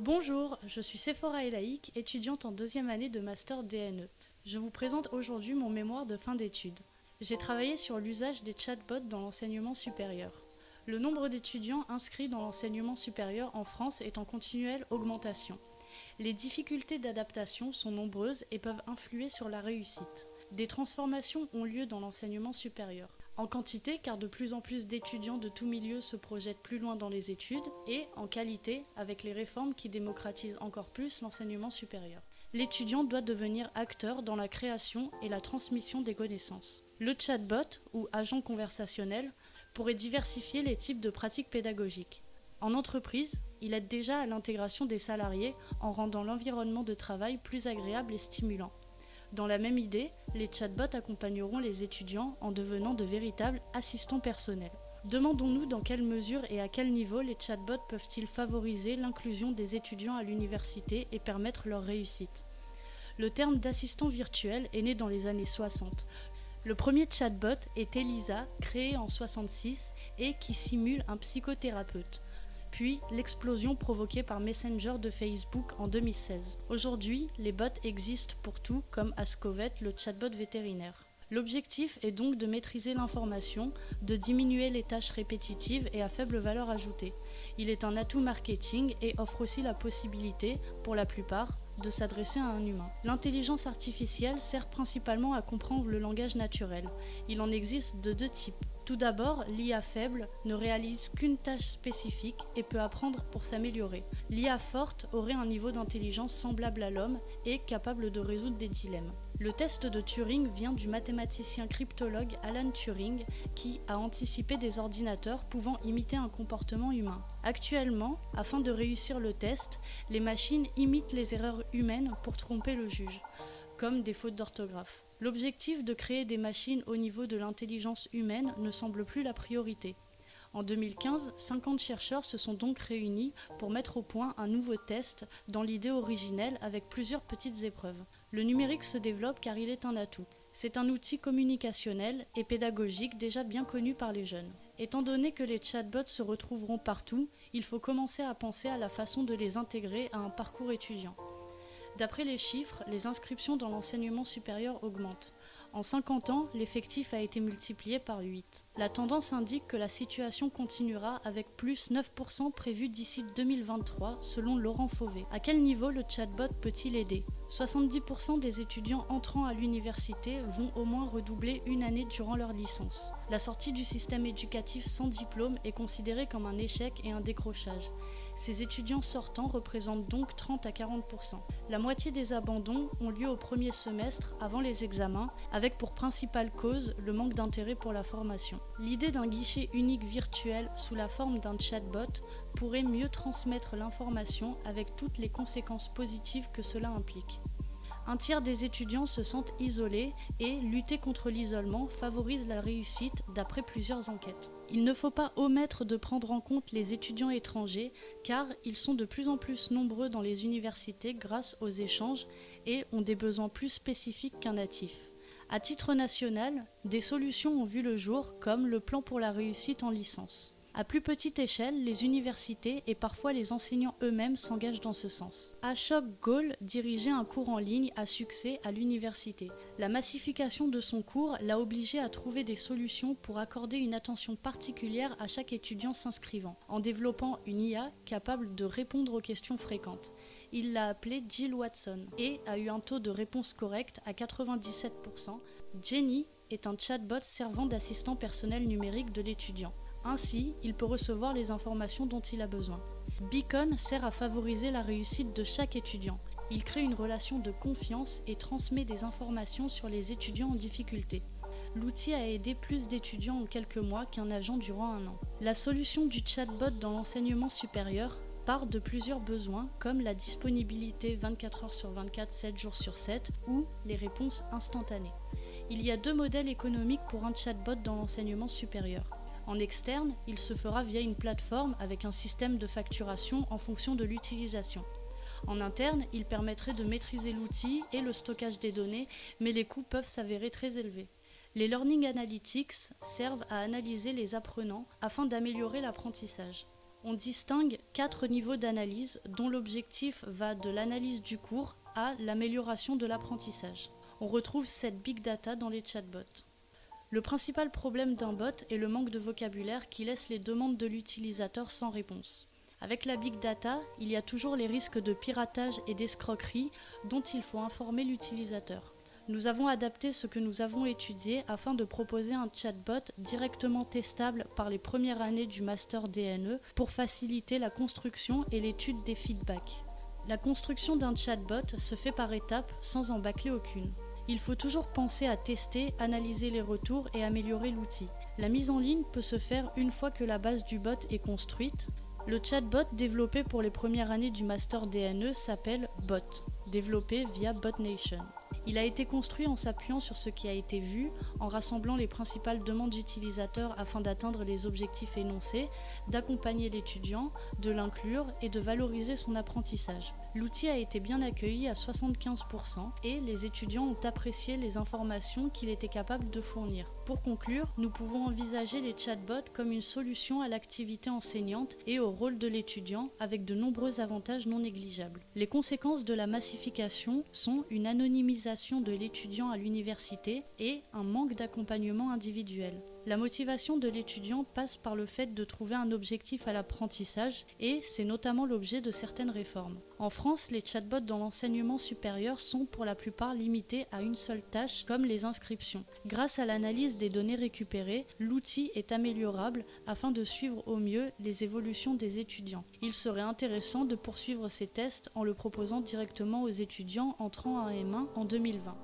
Bonjour, je suis Sephora Elaïk, étudiante en deuxième année de Master DNE. Je vous présente aujourd'hui mon mémoire de fin d'études. J'ai travaillé sur l'usage des chatbots dans l'enseignement supérieur. Le nombre d'étudiants inscrits dans l'enseignement supérieur en France est en continuelle augmentation. Les difficultés d'adaptation sont nombreuses et peuvent influer sur la réussite. Des transformations ont lieu dans l'enseignement supérieur. En quantité, car de plus en plus d'étudiants de tous milieux se projettent plus loin dans les études, et en qualité, avec les réformes qui démocratisent encore plus l'enseignement supérieur. L'étudiant doit devenir acteur dans la création et la transmission des connaissances. Le chatbot, ou agent conversationnel, pourrait diversifier les types de pratiques pédagogiques. En entreprise, il aide déjà à l'intégration des salariés en rendant l'environnement de travail plus agréable et stimulant. Dans la même idée, les chatbots accompagneront les étudiants en devenant de véritables assistants personnels. Demandons-nous dans quelle mesure et à quel niveau les chatbots peuvent-ils favoriser l'inclusion des étudiants à l'université et permettre leur réussite. Le terme d'assistant virtuel est né dans les années 60. Le premier chatbot est Elisa, créé en 66 et qui simule un psychothérapeute. Puis l'explosion provoquée par Messenger de Facebook en 2016. Aujourd'hui, les bots existent pour tout, comme Ascovet, le chatbot vétérinaire. L'objectif est donc de maîtriser l'information, de diminuer les tâches répétitives et à faible valeur ajoutée. Il est un atout marketing et offre aussi la possibilité, pour la plupart, de s'adresser à un humain. L'intelligence artificielle sert principalement à comprendre le langage naturel. Il en existe de deux types. Tout d'abord, l'IA faible ne réalise qu'une tâche spécifique et peut apprendre pour s'améliorer. L'IA forte aurait un niveau d'intelligence semblable à l'homme et capable de résoudre des dilemmes. Le test de Turing vient du mathématicien cryptologue Alan Turing qui a anticipé des ordinateurs pouvant imiter un comportement humain. Actuellement, afin de réussir le test, les machines imitent les erreurs humaines pour tromper le juge, comme des fautes d'orthographe. L'objectif de créer des machines au niveau de l'intelligence humaine ne semble plus la priorité. En 2015, 50 chercheurs se sont donc réunis pour mettre au point un nouveau test dans l'idée originelle avec plusieurs petites épreuves. Le numérique se développe car il est un atout. C'est un outil communicationnel et pédagogique déjà bien connu par les jeunes. Étant donné que les chatbots se retrouveront partout, il faut commencer à penser à la façon de les intégrer à un parcours étudiant. D'après les chiffres, les inscriptions dans l'enseignement supérieur augmentent. En 50 ans, l'effectif a été multiplié par 8. La tendance indique que la situation continuera avec plus 9% prévu d'ici 2023 selon Laurent Fauvet. À quel niveau le chatbot peut-il aider ? 70% des étudiants entrant à l'université vont au moins redoubler une année durant leur licence. La sortie du système éducatif sans diplôme est considérée comme un échec et un décrochage. Ces étudiants sortants représentent donc 30 à 40%. La moitié des abandons ont lieu au premier semestre avant les examens, avec pour principale cause le manque d'intérêt pour la formation. L'idée d'un guichet unique virtuel sous la forme d'un chatbot pourrait mieux transmettre l'information avec toutes les conséquences positives que cela implique. Un tiers des étudiants se sentent isolés et lutter contre l'isolement favorise la réussite d'après plusieurs enquêtes. Il ne faut pas omettre de prendre en compte les étudiants étrangers car ils sont de plus en plus nombreux dans les universités grâce aux échanges et ont des besoins plus spécifiques qu'un natif. À titre national, des solutions ont vu le jour comme le plan pour la réussite en licence. À plus petite échelle, les universités et parfois les enseignants eux-mêmes s'engagent dans ce sens. Ashok Ghose dirigeait un cours en ligne à succès à l'université. La massification de son cours l'a obligé à trouver des solutions pour accorder une attention particulière à chaque étudiant s'inscrivant, en développant une IA capable de répondre aux questions fréquentes. Il l'a appelée Jill Watson et a eu un taux de réponse correct à 97%. Jenny est un chatbot servant d'assistant personnel numérique de l'étudiant. Ainsi, il peut recevoir les informations dont il a besoin. Beacon sert à favoriser la réussite de chaque étudiant. Il crée une relation de confiance et transmet des informations sur les étudiants en difficulté. L'outil a aidé plus d'étudiants en quelques mois qu'un agent durant un an. La solution du chatbot dans l'enseignement supérieur part de plusieurs besoins comme la disponibilité 24 heures sur 24, 7 jours sur 7 ou les réponses instantanées. Il y a deux modèles économiques pour un chatbot dans l'enseignement supérieur. En externe, il se fera via une plateforme avec un système de facturation en fonction de l'utilisation. En interne, il permettrait de maîtriser l'outil et le stockage des données, mais les coûts peuvent s'avérer très élevés. Les Learning Analytics servent à analyser les apprenants afin d'améliorer l'apprentissage. On distingue 4 niveaux d'analyse dont l'objectif va de l'analyse du cours à l'amélioration de l'apprentissage. On retrouve cette big data dans les chatbots. Le principal problème d'un bot est le manque de vocabulaire qui laisse les demandes de l'utilisateur sans réponse. Avec la big data, il y a toujours les risques de piratage et d'escroquerie dont il faut informer l'utilisateur. Nous avons adapté ce que nous avons étudié afin de proposer un chatbot directement testable par les premières années du master DNE pour faciliter la construction et l'étude des feedbacks. La construction d'un chatbot se fait par étapes sans en bâcler aucune. Il faut toujours penser à tester, analyser les retours et améliorer l'outil. La mise en ligne peut se faire une fois que la base du bot est construite. Le chatbot développé pour les premières années du master DNE s'appelle Bot, développé via BotNation. Il a été construit en s'appuyant sur ce qui a été vu, en rassemblant les principales demandes d'utilisateurs afin d'atteindre les objectifs énoncés, d'accompagner l'étudiant, de l'inclure et de valoriser son apprentissage. L'outil a été bien accueilli à 75% et les étudiants ont apprécié les informations qu'il était capable de fournir. Pour conclure, nous pouvons envisager les chatbots comme une solution à l'activité enseignante et au rôle de l'étudiant avec de nombreux avantages non négligeables. Les conséquences de la massification sont une anonymisation de l'étudiant à l'université et un manque d'accompagnement individuel. La motivation de l'étudiant passe par le fait de trouver un objectif à l'apprentissage et c'est notamment l'objet de certaines réformes. En France, les chatbots dans l'enseignement supérieur sont pour la plupart limités à une seule tâche comme les inscriptions. Grâce à l'analyse des données récupérées, l'outil est améliorable afin de suivre au mieux les évolutions des étudiants. Il serait intéressant de poursuivre ces tests en le proposant directement aux étudiants entrant en M1 en 2020.